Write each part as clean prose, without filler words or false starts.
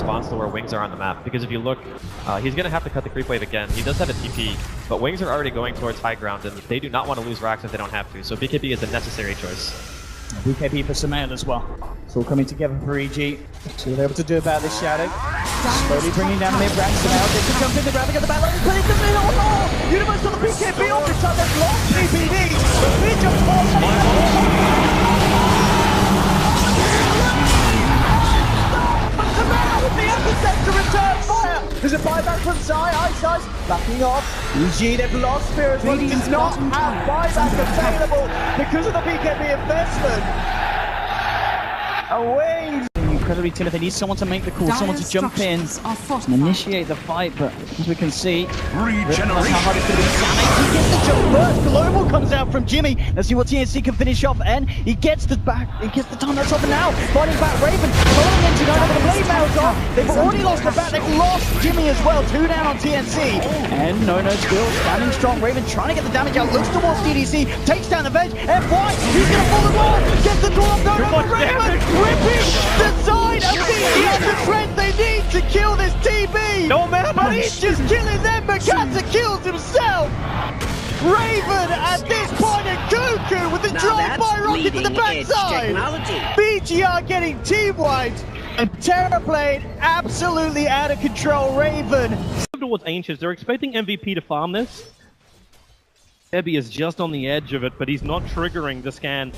response to where Wings are on the map. Because if you look, he's going to have to cut the creep wave again. He does have a TP, but Wings are already going towards high ground, and they do not want to lose racks if they don't have to. So BKB is a necessary choice. BKB for Samael as well. It's all coming together for EG. See what they're able to do about this Shadow. Slowly bringing down mid-rank. Samael gets to jump in the grab, get the back line, put it in the middle. Oh, Universe on the BKB off the top. They've lost BPD. But we just with the epicenter return fire. There's a buyback from Zai. Ice backing off. EG, they've lost Spear as well. Does not have buyback available because of the BKB investment. Away. Incredibly timid. They need someone to make the call, someone to jump in and initiate the fight. But as we can see, regeneration. How hard it's going to be. He gets the jump first. Global comes out from Jimmy. Let's see what TNC can finish off. And he gets the back. He gets the time that's up and now. Fighting back Raven. Following into going over the blade mails off. They've already lost the back. They've lost Jimmy as well. 2 down on TNC. And no still standing strong. Raven trying to get the damage out. Looks towards DDC. Takes down the veg. FY. He's going to fall the wall. Gets the draw. No, Raven. Ripping the side of the trend they need to kill this TB. No man, but he's just killing them. Mikasa kills himself. Raven at this point and Goku with the drive-by rocket to the backside. BGR getting team wiped and Terra played absolutely out of control. Raven. Towards Ancients, they're expecting MVP to farm this. Ebby is just on the edge of it, but he's not triggering the scan.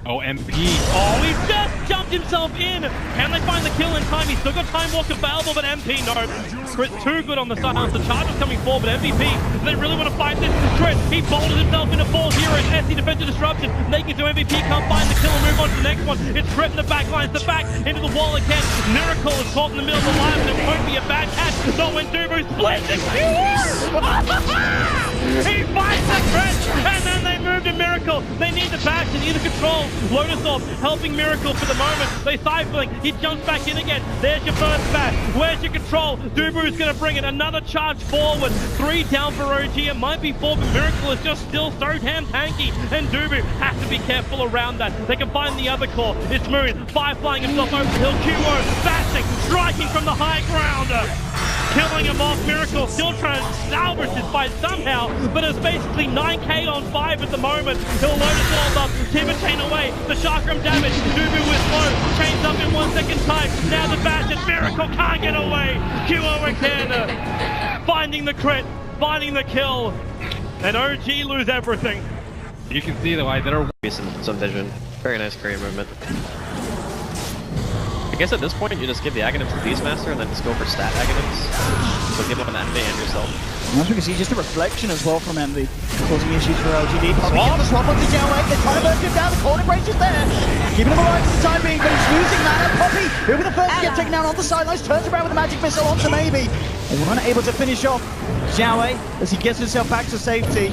Oh, MP. Oh, he's just jumped himself in. Can they find the kill in time? He's still got Time Walk available, but MP, no. Crit too good on the silence. The charge is coming forward, but MVP, do they really want to fight this? Crit, he bolted himself into 4 heroes. SC defensive disruption. Making it to MVP, can't find the kill and move on to the next one. It's Crit in the back lines, the back into the wall again. Miracle is caught in the middle of the line, but it won't be a bad catch. Not when Dubu splits it. He fights the Crit, and then they move to Miracle. They need the back to either control. Lotus off, helping Miracle for the moment. They cycling. He jumps back in again. There's your first back. Where's your control? Dubu's going to bring it. Another charge forward. 3 down for OG. It might be 4, but Miracle is just still so damn tanky. And Dubu has to be careful around that. They can find the other core. It's Moon. Flying himself over the hill. QO bashing, striking from the high ground. Killing him off. Miracle still trying to salvage his fight somehow, but it's basically 9k on 5 at the moment. He'll load it all up. Timber chain away. The chakram damage. Dubu with slow. Chains up in 1 second time. Now the bash and Miracle can't get away. QO again. Finding the crit. Finding the kill. And OG lose everything. You can see the way that are some vision. Very nice Korean movement. I guess at this point you just give the Aghanims to Beastmaster and then just go for stat Aghanims. So give them an enemy and yourself. And as we can see, just a reflection as well from Envy, causing issues for LGD. Popping in the swap onto Jiaowei. They're trying to burst him down. The corner break is there. Keeping him alive for the time being, but he's losing mana. Poppy, who were the first to get taken down on the sidelines, turns around with a magic missile onto Maybe. They were unable to finish off Jiaowei as he gets himself back to safety.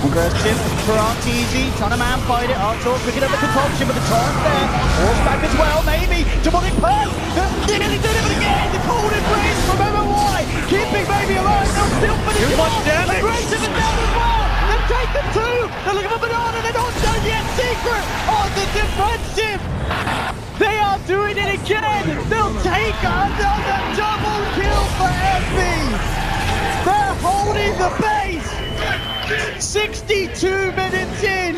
Andreas Tim for RTZ, trying to man fight it. Arthur picking up the controlship with the torrent there. Falls back as well, maybe. Demonic Pearl. They nearly did it again. The cold embrace. Remember why? Keeping Baby alive. They'll still finish it off. The Grace is down as well. They've taken 2. They're looking for Banana. They're not done yet. Secret on the defensive. They are doing it again. They'll take another double kill for Envy. They're holding the base. 62 minutes in!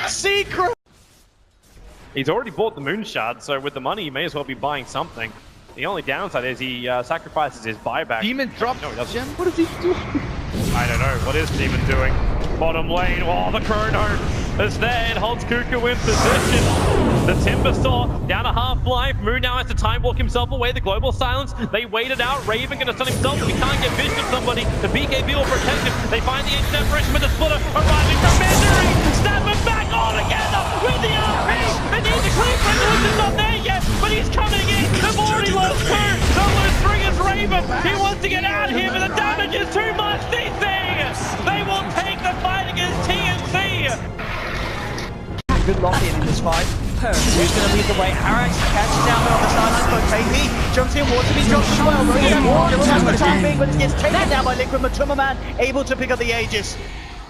Secret! He's already bought the Moon Shard, so with the money he may as well be buying something. The only downside is he sacrifices his buyback. Demon drops gem? What is he doing? I don't know. What is Demon doing? Bottom lane. Oh, the Chrono is there. It holds Kuku in position. The Timber Saw down to half-life. Moon now has to time walk himself away. The global silence. They waited out. Raven going to stun himself. If he can't get vision of somebody, the BKB will protect him. They find the ancient apparition with the splitter arriving from Misery. Snap him back all together with the RP. And he's a clean friend. Is not there yet, but he's coming in. They've already lost 2. The loose bring is Raven. He wants to get out of here, but the damage is too much. These things. They will take the fight against TNC. Good lock-in this fight. Who's going to lead the way? Arax catches down there on the sidelines, but KP jumps in, wants to be jumped as well. Kills the time being, but it gets taken down by Liquid. Matuma Man able to pick up the Aegis.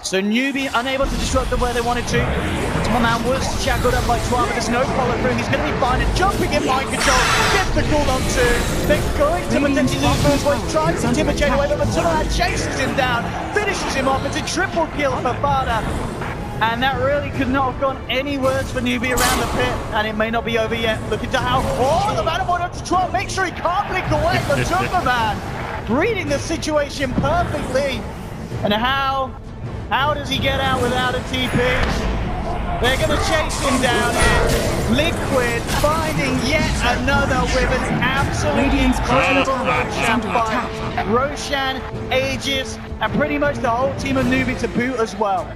So Newbie unable to disrupt them where they wanted to. Matuma Man was shackled up by Twan, but there's no follow through. He's going to be fine and jumping in mind control. has to call on two. They're going to potentially lose first point, tries to timidate away, but Matula chases him down, finishes him off. It's a triple kill for Fada. And that really could not have gone any worse for Newbie around the pit, and it may not be over yet. Look into how far the man wanted to try and make sure he can't blink away, but Superman reading the situation perfectly. And how does he get out without a TP? They're going to chase him down here. Liquid finding yet another with an absolutely incredible Roshan fight. Roshan, Aegis, and pretty much the whole team of Newbie to boot as well.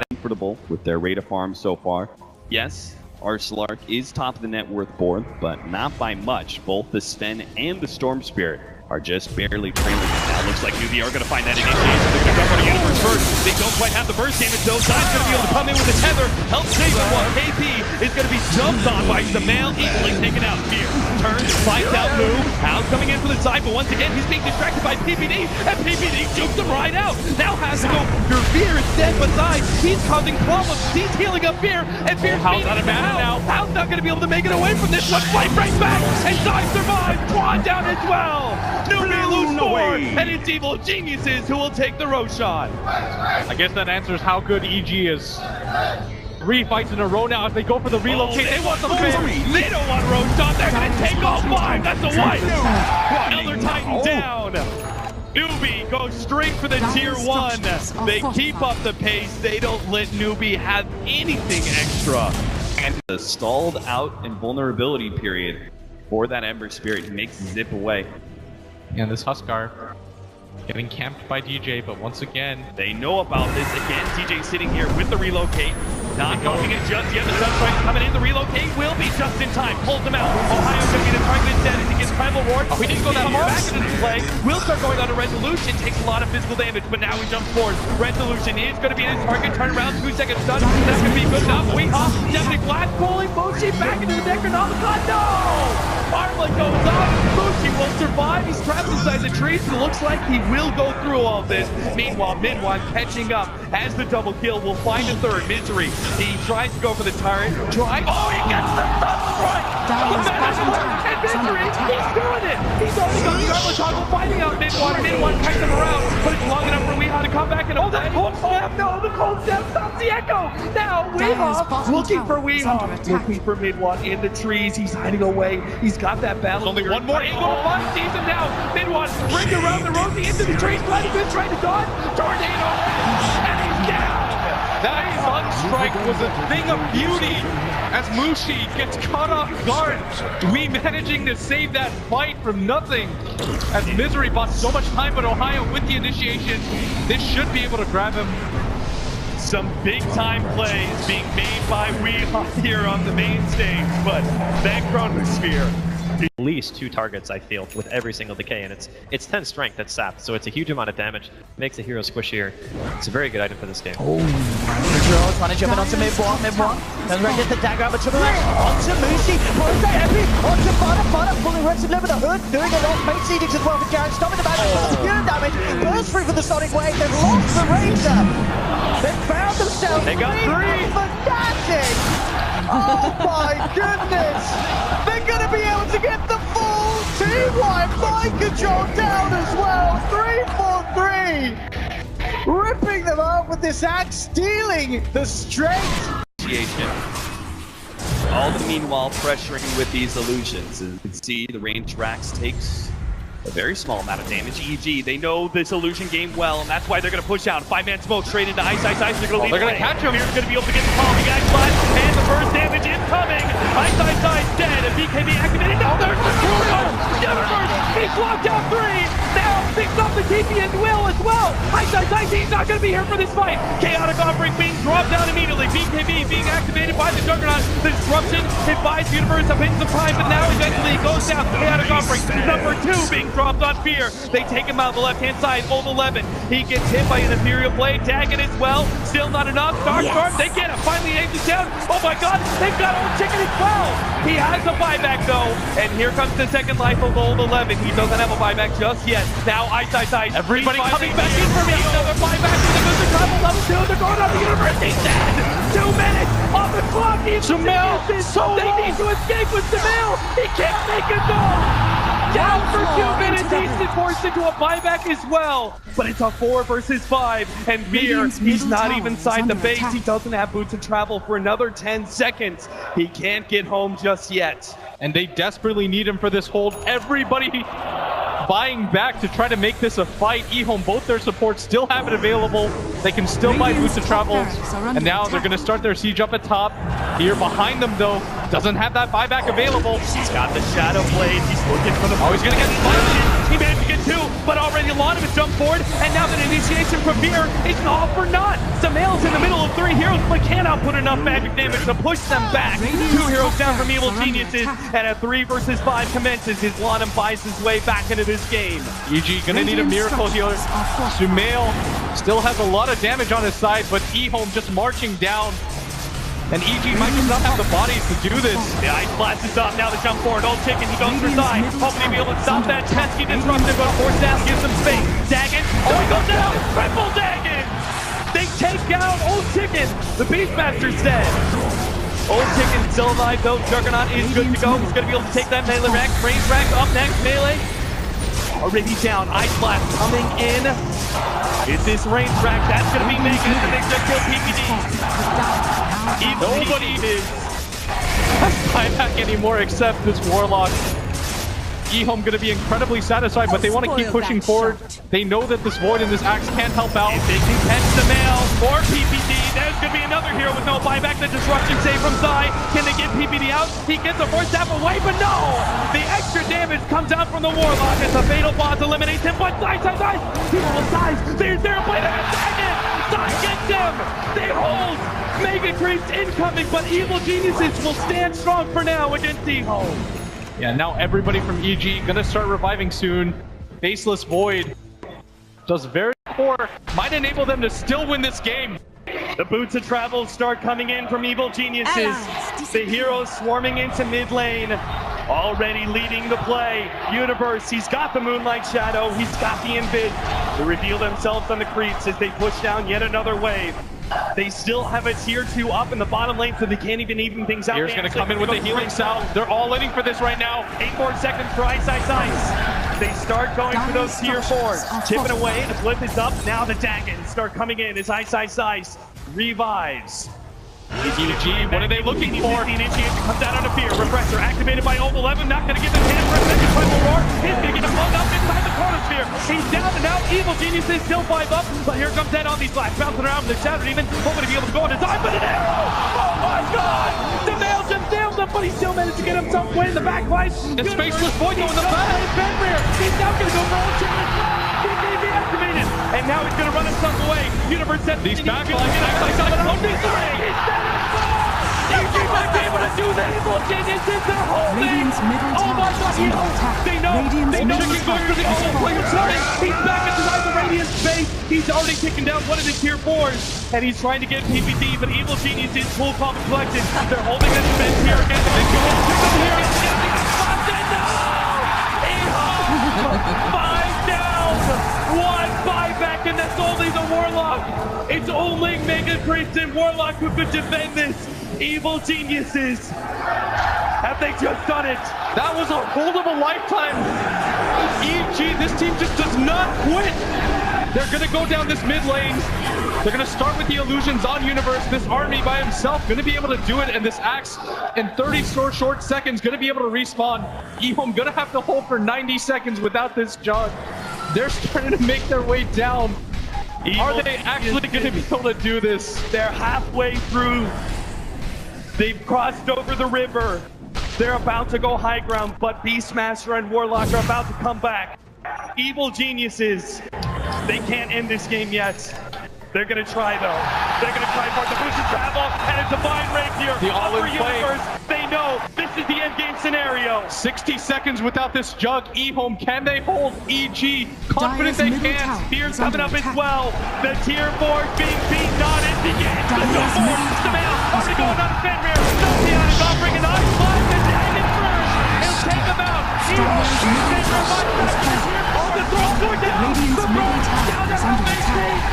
Comfortable with their rate of farm so far. Yes, Arcelark is top of the net worth board, but not by much. Both the Sven and the Storm Spirit are just barely trailing. Now looks like Newbie are going to find that initiation. They're going to jump on the universe first. They don't quite have the burst damage though. Zai's going to be able to come in with a tether, help save them while KP is going to be jumped on by Samal, easily taken out. Fear turns, finds out Moo. How's coming in for the side, but once again he's being distracted by PPD, and PPD jumps him right out. Now has to go through Fear instead, but Zai, he's causing problems. He's healing up Fear, and Fear's beating him out. How's not going to be able to make it away from this one. Fight right back, and Zai survives. Drawn down as well. Newbie lose 4, and it's Evil Geniuses who will take the Roshan. I guess that answers how good EG is. 3 fights in a row now as they go for the relocate. They want the finish. They don't want Roshan. They're going to take all 5. That's a wipe. Elder Titan down. Newbie goes straight for the tier 1. They keep up the pace. They don't let Newbie have anything extra. And the stalled out and vulnerability period for that Ember Spirit makes Zip away. And this Huskar getting camped by DJ, but once again, they know about this. Again, TJ sitting here with the relocate. Not going it just yet. The Sunstrike coming in. The relocate will be just in time. Pulls him out. Ohio's going to be the target instead as he gets Primal Roar. We didn't go that far back into this play. Will start going on to Resolution. Takes a lot of physical damage, but now he jumps forward. Resolution is going to be in his target. Turn around. 2 seconds stun. That's going to be good enough. Weehaw. Definitely flat. Pulling Mochi back into the Necronomicon. No! Armlet goes up. Mochi won't survive. He's trapped inside the trees. It looks like he will go through all of this. Meanwhile, Midwan catching up as the double kill will find a third. Misery. He tries to go for the turret. Oh, he gets the Sunstrike! And Misery, he's doing it! He's only got the Armlet toggle fighting out Midwan. Midwan kites him around, but it's long enough for Weehaw to come back and the cold snap! No, the cold snap stops the echo! Now Weehaw looking for Weehaw. Looking for Midwan in the trees. He's hiding away. He's got that battle. Only one more angle to find. Sees him now. Midwan brings around the Rosie into the trees. Vladimir trying to dodge. Tornado! And he's down! that Sunstrike was a thing of beauty as Mushi gets caught off guard. We managing to save that fight from nothing as Misery bought so much time, but Ohio with the initiation, this should be able to grab him. Some big time plays being made by Weehaw here on the main stage, but that Chronosphere. At least 2 targets, I feel, with every single decay, and it's 10 strength that's sapped, so it's a huge amount of damage. Makes the hero squishier. It's a very good item for this game. Oh, trying to jump in onto mid-1. Then right gets the dagger over to the left. Onto Mushi, pulls the heavy, onto Fada, pulling Red Live with the hood, doing a lot. Face Edicts as well for Jared, stopping the battle, for the pure damage. Burst through for the Sonic Wave, they've lost the Razor. They've found themselves. They got 3 Fanatic. Oh my goodness! They're going to be able to get the full team wipe. Mind control down as well. 3-4-3. Ripping them up with this axe, stealing the strength. All the meanwhile pressuring with these illusions. As you can see, the range Rax takes a very small amount of damage. EG, they know this illusion game well, and that's why they're going to push out. 5-man smoke straight into Ice. They're going to catch him. Here's going to be able to get the call. The guy flat, and the first damage incoming. Ice dead, and BKB activated. Now there's the Kudo. Universe, he's locked down 3. Now picks up the TP and Will as well. Ice, he's not going to be here for this fight. Chaotic Offering being dropped down immediately. BKB being activated by the Juggernaut. The disruption, it buys Universe up in some time, but now eventually it goes down. Chaotic Offering, number 2 being dropped on Fear. They take him out the left-hand side. Ult 11. He gets hit by an Imperial Blade. Dagging as well. Still not enough. Dark Storm, they get him. Finally aims it down. Oh my god, they've got Old Chicken as well. He has a buyback though. And here comes the second life of Ult 11. He doesn't have a buyback just yet. Now Ice. Everybody coming back in for me. Another buyback. The travel level 2. They're going on the Universe. He's dead. 2 minutes on the clock. Sumail, so they need to escape with Sumail. He can't make it though. Down for 2 minutes. He's been forced into a buyback as well. But it's a 4 versus 5. And Veer, he's not even inside the base. He doesn't have boots of travel for another 10 seconds. He can't get home just yet. And they desperately need him for this hold. Everybody buying back to try to make this a fight. eHome, both their supports still have it available. They can still buy boots of travel. And now they're going to start their siege up at top. Here behind them, though, doesn't have that buyback available. He's got the Shadow Blade. He's looking for the... Oh, he's going to get spiked. He managed to get 2, but already a lot of it jumped forward. And now that initiation from Veer, it's all for naught. Sumail's in the middle of 3 heroes, but cannot put enough magic damage to push them back. 2 heroes down from Evil Geniuses, and a 3 versus 5 commences as Lanham buys his way back into this game. EG gonna need a miracle healer. Sumail still has a lot of damage on his side, but eHome just marching down. And EG might just not have the bodies to do this. The ice blast is up, now the jump forward. Old Chicken, he goes for side. Hoping to be able to stop that pesky disruptor, but force down, gives him space. Dagon, oh, he goes down! Triple Dagon! They take down Old Chicken. The Beastmaster's dead. Old Chicken still alive though. Juggernaut is good to go. He's going to be able to take that melee rack. Range rack up next. Melee already down. Ice blast coming in. Is this range rack? That's going to be Megan. And they just kill PPD. Nobody is buyback anymore except this Warlock. eHome going to be incredibly satisfied, but they want to keep pushing forward. They know that this Void and this Axe can't help out. If they can catch Sumail or PPD, there's going to be another hero with no buyback. The disruption save from Sai. Can they get PPD out? He gets the first step away, but no! The extra damage comes out from the Warlock as the Fatal Boss eliminates him, but Sai! People will Sai! There's their play to second! Sai gets him! They hold! Mega Creeps incoming, but Evil Geniuses will stand strong for now against eHome. Yeah, now everybody from EG gonna start reviving soon. Faceless Void does very poor. Might enable them to still win this game. The boots of travel start coming in from Evil Geniuses. The heroes swarming into mid lane. Already leading the play. Universe, he's got the Moonlight Shadow. He's got the Invid. They reveal themselves on the creeps as they push down yet another wave. They still have a tier 2 up in the bottom lane, so they can't even things out. Here's going to come in with the healing salve. They're all in for this right now. 8 more seconds for Ice. They start going for those tier 4s. Chipping away, the flip is up. Now the Dagons start coming in as Ice revives. EG, what are they looking for? The initiation comes out on a fear. Refresher activated by Old 11. Not going to give them chance for a second final roar. He's going to get him blown up inside the corner sphere. He's down and out. Evil Geniuses still 5 up. But here comes Dead on these blacks. Bouncing around with the Shattered even. Hoping to be able to go on his eye. But an arrow! Oh my god! The male just nailed him, but he still managed to get himself away in the backline. It's Faceless Void going the back. He's now going to go for Old Chicken. He may be activated. And now he's going to run himself away. Universe sets these backlines. They're not able to do that. Evil Geniuses, they're holding. Oh my god, they know. Chicken going for the all player starting. He's back inside the Radiant space. He's already taken down one of the tier 4s. And he's trying to get PPD, but Evil Geniuses full calm and collected. They're holding this defense here again. They go on to come here. No! 5 down. 1 buyback, and that's only the Warlock. It's only Mega Creeps and Warlock who could defend this. Evil Geniuses. Have they just done it? That was a hold of a lifetime. EG, this team just does not quit. They're going to go down this mid lane. They're going to start with the illusions on Universe. This army by himself going to be able to do it, and this Axe in 30 short seconds going to be able to respawn. eHome going to have to hold for 90 seconds without this jug. They're starting to make their way down. Are they actually going to be able to do this? They're halfway through. They've crossed over the river. They're about to go high ground, but Beastmaster and Warlock are about to come back. Evil Geniuses, they can't end this game yet. They're going to try, though. They're going to try for the boost of travel, and a divine rapier. The all-in play. They know this is the endgame scenario. 60 seconds without this jug. eHome, can they hold EG? Confident they can. Spear's coming up as well. The tier 4 being beaten on it begins. Let's go forward. Sumail already going on Fenrir. Nocion is offering an ice blast and Dragon first. He'll take him out. On the throw going down. The throw down to half HP.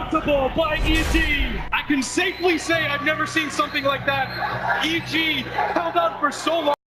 Impossible by EG. I can safely say I've never seen something like that. EG held out for so long.